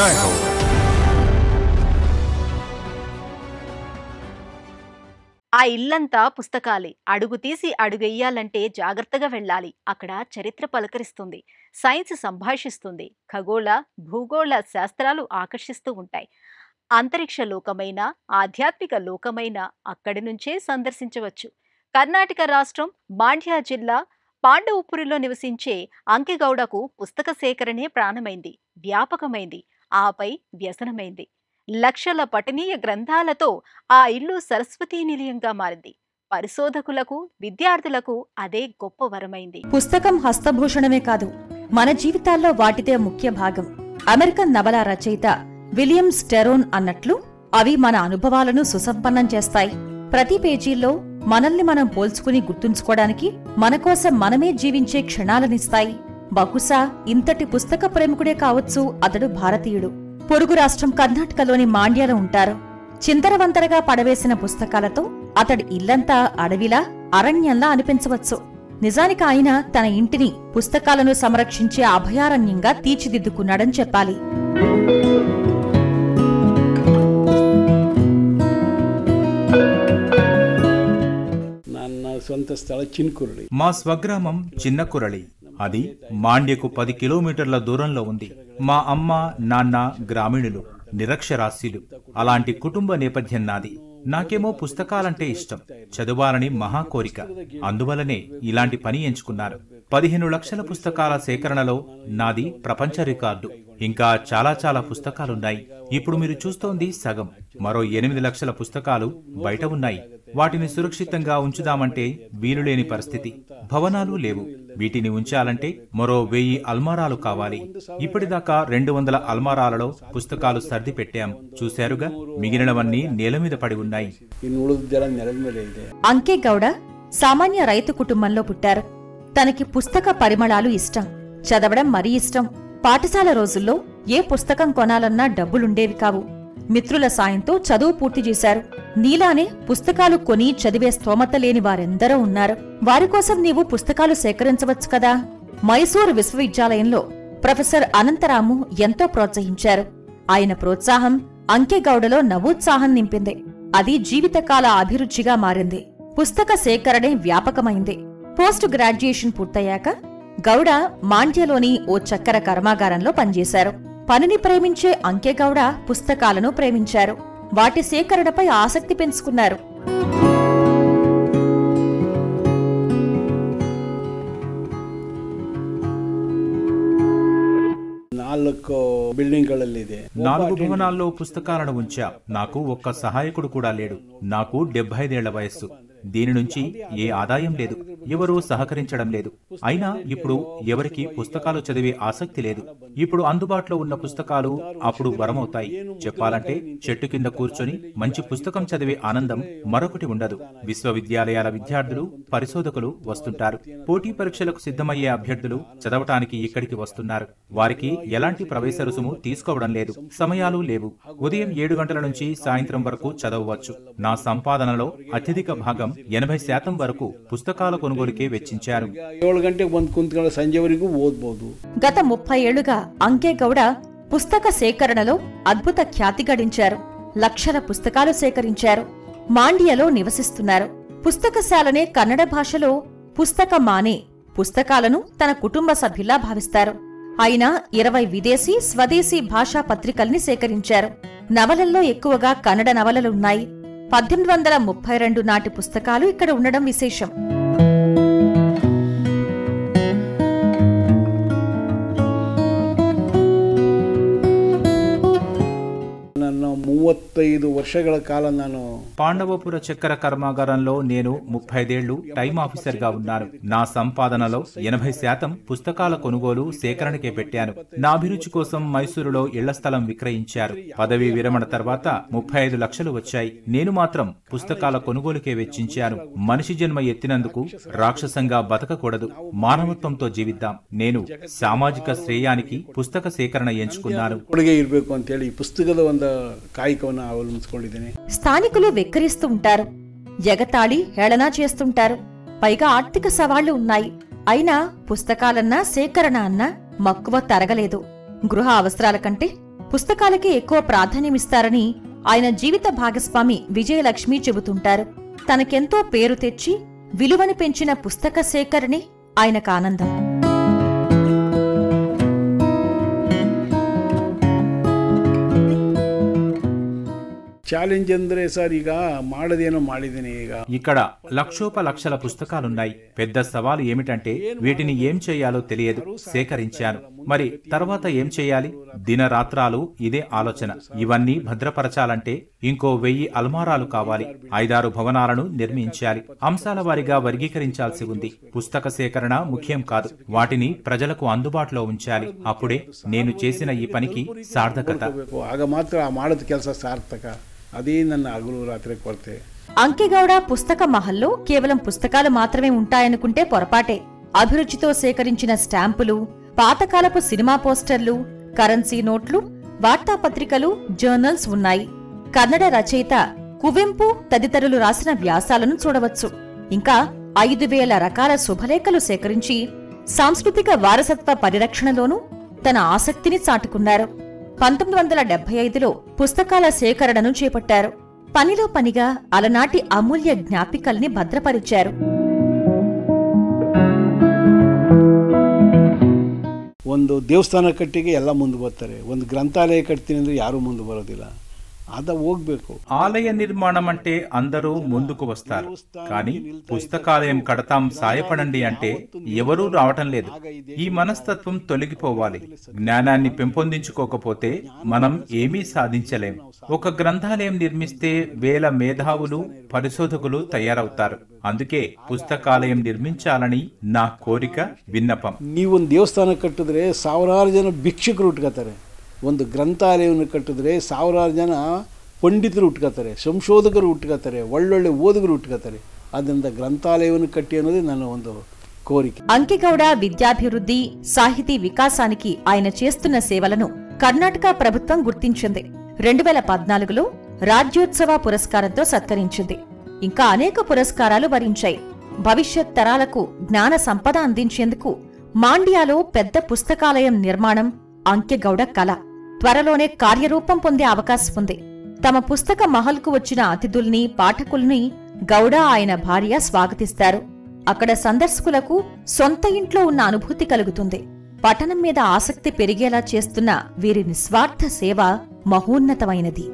జై హో. ఆ ఇల్లంతా పుస్తకాలే. అడుగు తీసి అడుగెయ్యాలంటే జాగ్రత్తగా వెళ్ళాలి. అక్కడ చరిత్ర పలకరిస్తుంది, సైన్స్ సంభాషిస్తుంది, ఖగోళ భూగోళ శాస్త్రాలు ఆకర్షిస్తూ ఉంటాయి. అంతరిక్ష లోకమైన, ఆధ్యాత్మిక లోకమైన అక్కడి నుంచే సందర్శించవచ్చు. కర్ణాటక రాష్ట్రం మాండ్య జిల్లా పాండవపురిలో నివసించే అంకెగౌడకు పుస్తక సేకరణే ప్రాణమైంది, వ్యాపకమైంది, ఆపై వ్యసనమైంది. లక్షల పఠనీయ గ్రంథాలతో ఆ ఇల్లు సరస్వతీ నిలయంగా మారింది. పరిశోధకులకు, విద్యార్థులకు అదే గొప్ప వరమైంది. పుస్తకం హస్తభూషణమే కాదు, మన జీవితాల్లో వాటిదే ముఖ్య భాగం. అమెరికన్ నవల రచయిత విలియం స్టెరోన్ అన్నట్లు అవి మన అనుభవాలను సుసంపన్నం చేస్తాయి. ప్రతి పేజీల్లో మనల్ని మనం పోల్చుకుని గుర్తుంచుకోవడానికి, మనకోసం మనమే జీవించే క్షణాలనిస్తాయి. బహుశా ఇంతటి పుస్తక ప్రేమికుడే కావచ్చు అతడు భారతీయుడు. పొరుగు రాష్ట్రం కర్ణాటకలోని మాండ్యలో ఉంటారు. చిందరవందరగా పడవేసిన పుస్తకాలతో అతడి ఇల్లంతా అడవిలా, అరణ్యంలా అనిపించవచ్చు. నిజానికి ఆయన తన ఇంటిని పుస్తకాలను సంరక్షించే అభయారణ్యంగా తీర్చిదిద్దుకున్నాడని చెప్పాలి. మా స్వగ్రామం చిన్న కురళి. అది మాండ్యకు 10 కిలోమీటర్ల దూరంలో ఉంది. మా అమ్మ, నాన్న గ్రామీణులు, నిరక్షరాస్యులు. అలాంటి కుటుంబ నేపథ్యం నాది. నాకేమో పుస్తకాలంటే ఇష్టం, చదవాలని మహా కోరిక. అందువలనే ఇలాంటి పని ఎంచుకున్నారు. 15 లక్షల పుస్తకాల సేకరణలో నాది ప్రపంచ రికార్డు. ఇంకా చాలా పుస్తకాలున్నాయి. ఇప్పుడు మీరు చూస్తోంది సగం. మరో 8 లక్షల పుస్తకాలు బయట ఉన్నాయి. వాటిని సురక్షితంగా ఉంచుదామంటే వీలులేని పరిస్థితి. భవనాలు లేవు. వీటిని ఉంచాలంటే మరో 1000 అల్మారాలు కావాలి. ఇప్పటిదాకా 200 అల్మారాలలో పుస్తకాలు సర్ది పెట్టాం. చూశారుగా, మిగిలినవన్నీ నేల మీద పడి ఉన్నాయి. అంకెగౌడ సామాన్య రైతు కుటుంబంలో పుట్టారు. తనకి పుస్తక పరిమళాలు ఇష్టం, చదవడం మరీ ఇష్టం. పాఠశాల రోజుల్లో ఏ పుస్తకం కొనాలన్నా డబ్బులుండేవి కావు. మిత్రుల సాయంతో చదువు పూర్తి చేశారు. నీలానే పుస్తకాలు కొని చదివే స్తోమత లేని వారెందరో ఉన్నారు. వారికోసం నీవు పుస్తకాలు సేకరించవచ్చు కదా. మైసూరు విశ్వవిద్యాలయంలో ప్రొఫెసర్ అనంతరాము ఎంతో ప్రోత్సహించారు. ఆయన ప్రోత్సాహం అంకెగౌడలో నవోత్సాహం నింపింది. అది జీవితకాల అభిరుచిగా మారింది. పుస్తక సేకరణే వ్యాపకమైంది. పోస్ట్ గ్రాడ్యుయేషన్ పూర్తయ్యాక గౌడ మాండ్యలోని ఓ చక్కెర కర్మాగారంలో పనిచేశారు. పనిని ప్రేమించే అంకెగౌడ పుస్తకాలను ప్రేమించారు. వాటి సేకరణపై ఆసక్తి పెంచుకున్నారు. నాలుగు భవనాల్లో పుస్తకాలను ఉంచా. నాకు ఒక్క సహాయకుడు కూడా లేడు. నాకు 75 ఏళ్ల వయస్సు. దీని నుంచి ఏ ఆదాయం లేదు. ఎవరూ సహకరించడం లేదు. అయినా ఇప్పుడు ఎవరికి పుస్తకాలు చదివే ఆసక్తి లేదు. ఇప్పుడు అందుబాటులో ఉన్న పుస్తకాలు అప్పుడు వరమవుతాయి. చెప్పాలంటే చెట్టు కింద కూర్చొని మంచి పుస్తకం చదివే ఆనందం మరొకటి ఉండదు. విశ్వవిద్యాలయాల విద్యార్థులు, పరిశోధకులు వస్తుంటారు. పోటీ పరీక్షలకు సిద్ధమయ్యే అభ్యర్థులు చదవటానికి ఇక్కడికి వస్తున్నారు. వారికి ఎలాంటి ప్రవేశ రుసుము తీసుకోవడం లేదు. సమయాలు లేవు. ఉదయం 7 గంటల నుంచి సాయంత్రం వరకు చదవవచ్చు. నా సంపాదనలో అత్యధిక భాగం 80% వరకు పుస్తకాల కొనుగోలుకే వెచ్చించారు. గత 30 ఏళ్లుగా అంకెగౌడ పుస్తక సేకరణలో అద్భుత ఖ్యాతి గడించారు. లక్షల పుస్తకాలు సేకరించారు. మాండ్యలో నివసిస్తున్నారు. పుస్తకశాలనే కన్నడ భాషలో పుస్తకమానే. పుస్తకాలను తన కుటుంబ సభ్యులా భావిస్తారు. ఆయన 20 విదేశీ, స్వదేశీ భాషా పత్రికల్ని సేకరించారు. నవలల్లో ఎక్కువగా కన్నడ నవలలున్నాయి. 1832 నాటి పుస్తకాలు ఇక్కడ ఉండడం విశేషం. నన్ను 35 ವರ್ಷಗಳ ಕಾಲ ನಾನು పాండవపుర చక్కెర కర్మాగారంలో నేను 35 ఏళ్లు టైం ఆఫీసర్ గా ఉన్నాను. నా సంపాదనలో 80% పుస్తకాల కొనుగోలు, సేకరణకే పెట్టాను. నా అభిరుచి కోసం మైసూరులో ఇళ్ల స్థలం విక్రయించారు. పదవీ విరమణ తర్వాత 35 లక్షలు వచ్చాయి. నేను మాత్రం పుస్తకాల కొనుగోలుకే వెచ్చించాను. మనిషి జన్మ ఎత్తినందుకు రాక్షసంగా బతకకూడదు. మానవత్వంతో జీవిద్దాం. నేను సామాజిక శ్రేయానికి పుస్తక సేకరణ ఎంచుకున్నాను. పుస్తకದ ಒಂದು ಕಾಯಕವನ್ನು ಅವಲಂಬಿಸಿಕೊಂಡಿದ್ದೇನೆ. స్థానికులు వెక్కిరిస్తూ ఉంటారు, ఎగతాళి, హేళన చేస్తుంటారు. పైగా ఆర్థిక సవాళ్లు ఉన్నాయి. అయినా పుస్తకాలన్నా సేకరణ అన్నా మక్కువ తరగలేదు. గృహ అవసరాల కంటే పుస్తకాలకే ఎక్కువ ప్రాధాన్యమిస్తారని ఆయన జీవిత భాగస్వామి విజయలక్ష్మి చెబుతుంటారు. తనకెంతో పేరు తెచ్చి విలువను పెంచిన పుస్తక సేకరణే ఆయనకానందం. ಚಾಲೆಂಜ್ ಅಂದ್ರೆ ಸರ್ ಈಗ ಮಾಡದೇನೋ ಮಾಡಿದ್ದೀನಿ. ఇక్కడ లక్షల పుస్తకాలున్నాయి. పెద్ద సవాలు ఏమిటంటే వీటిని ఏం చేయాలో తెలియదు. సేకరించాను, మరి తర్వాత ఏం చేయాలి? దినరాత్రాలు ఇదే ఆలోచన. ఇవన్నీ భద్రపరచాలంటే ఇంకో 1000 అల్మారాలు కావాలి. 5-6 భవనాలను నిర్మించాలి. అంశాల వారీగా వర్గీకరించాల్సి ఉంది. పుస్తక సేకరణ ముఖ్యం కాదు, వాటిని ప్రజలకు అందుబాటులో ఉంచాలి. అప్పుడే నేను చేసిన ఈ పనికి సార్థకత. ಆಗ ಮಾತ್ರ ಆ ಮಾಡಿದ ಕೆಲಸ ಸಾರ್ಥಕ. అదే నన్ను అగులు రాత్రి కొరతే. అంకెగౌడ పుస్తక మహల్లో కేవలం పుస్తకాలు మాత్రమే ఉంటాయనుకుంటే పొరపాటే. అభిరుచితో సేకరించిన స్టాంపులు, పాతకాలపు సినిమా పోస్టర్లు, కరెన్సీ నోట్లు, వార్తాపత్రికలు, జర్నల్స్ ఉన్నాయి. కన్నడ రచయిత కువెంపు తదితరులు రాసిన వ్యాసాలను చూడవచ్చు. ఇంకా 5000 రకాల శుభలేఖలు సేకరించి సాంస్కృతిక వారసత్వ పరిరక్షణలోనూ తన ఆసక్తిని చాటుకున్నారు. 1975లో పుస్తకాల సేకరణను చేపట్టారు. పనిలో పనిగా అలనాటి అమూల్య జ్ఞాపికల్ని భద్రపరిచారు. ಒಂದು ದೇವಸ್ಥಾನ ಕಟ್ಟಿಗೆ ಎಲ್ಲ ಮುಂದೆ ಬರ್ತಾರೆ. ಒಂದು ಗ್ರಂಥಾಲಯ ಕಟ್ತೀನಿ ಅಂದ್ರೆ ಯಾರು ಮುಂದೆ ಬರೋದಿಲ್ಲ. ಅದ ಹೋಗ್ಬೇಕು. ఆలయ నిర్మాణం అంటే అందరూ ముందుకు వస్తారు, కానీ పుస్తకాలయం కడతాం సాయపడండి అంటే ఎవరూ రావటం లేదు. ఈ మనస్తత్వం తొలగిపోవాలి. జ్ఞానాన్ని పెంపొందించుకోకపోతే మనం ఏమీ సాధించలేం. ఒక గ్రంథాలయం నిర్మిస్తే 1000 మేధావులు, పరిశోధకులు తయారవుతారు. అందుకే పుస్తకాలయం నిర్మించాలని నా కోరిక, విన్నపం. ನೀವೊಂದು ದೇವಸ್ಥಾನ ಕಟ್ಟಿದ್ರೆ 1000 ಜನ ಭಿಕ್ಷುಕರು ಉಟ್ಕೋತಾರೆ. ಒಂದು ಗ್ರಂಥಾಲಯವನ್ನು ಕಟ್ಟಿದ್ರೆ 1000 ಜನ ಪಂಡಿತರು ಉಟ್ಕೋತಾರೆ, ಸಂಶೋಧಕರು ಉಟ್ಕೋತಾರೆ, ಒಳ್ಳೊಳ್ಳೆ ಓದುಗರು ಉಟ್ಕೋತಾರೆ. ಅದರಿಂದ ಗ್ರಂಥಾಲಯವನ್ನು ಕಟ್ಟಿ ಅನ್ನೋದೇ ನನ್ನ ಒಂದು కోరిక. అంకెగౌడ విద్యాభివృద్ధి, సాహితీ వికాసానికి ఆయన చేస్తున్న సేవలను కర్ణాటక ప్రభుత్వం గుర్తించింది. 2014లో రాజ్యోత్సవ పురస్కారంతో సత్కరించింది. ఇంకా అనేక పురస్కారాలు వరించాయి. భవిష్యత్ తరాలకు జ్ఞాన సంపద అందించేందుకు మాండ్యాలో పెద్ద పుస్తకాలయం నిర్మాణం అంకెగౌడ కళ. త్వరలోనే కార్యరూపం పొందే అవకాశం ఉంది. తమ పుస్తక మహల్కు వచ్చిన అతిథుల్ని, పాఠకుల్ని గౌడ, ఆయన భార్య స్వాగతిస్తారు. అక్కడ సందర్శకులకు సొంత ఇంట్లో ఉన్న అనుభూతి కలుగుతుంది. పఠనం మీద ఆసక్తి పెరిగేలా చేస్తున్న వీరి నిస్వార్థ సేవ మహోన్నతమైనది.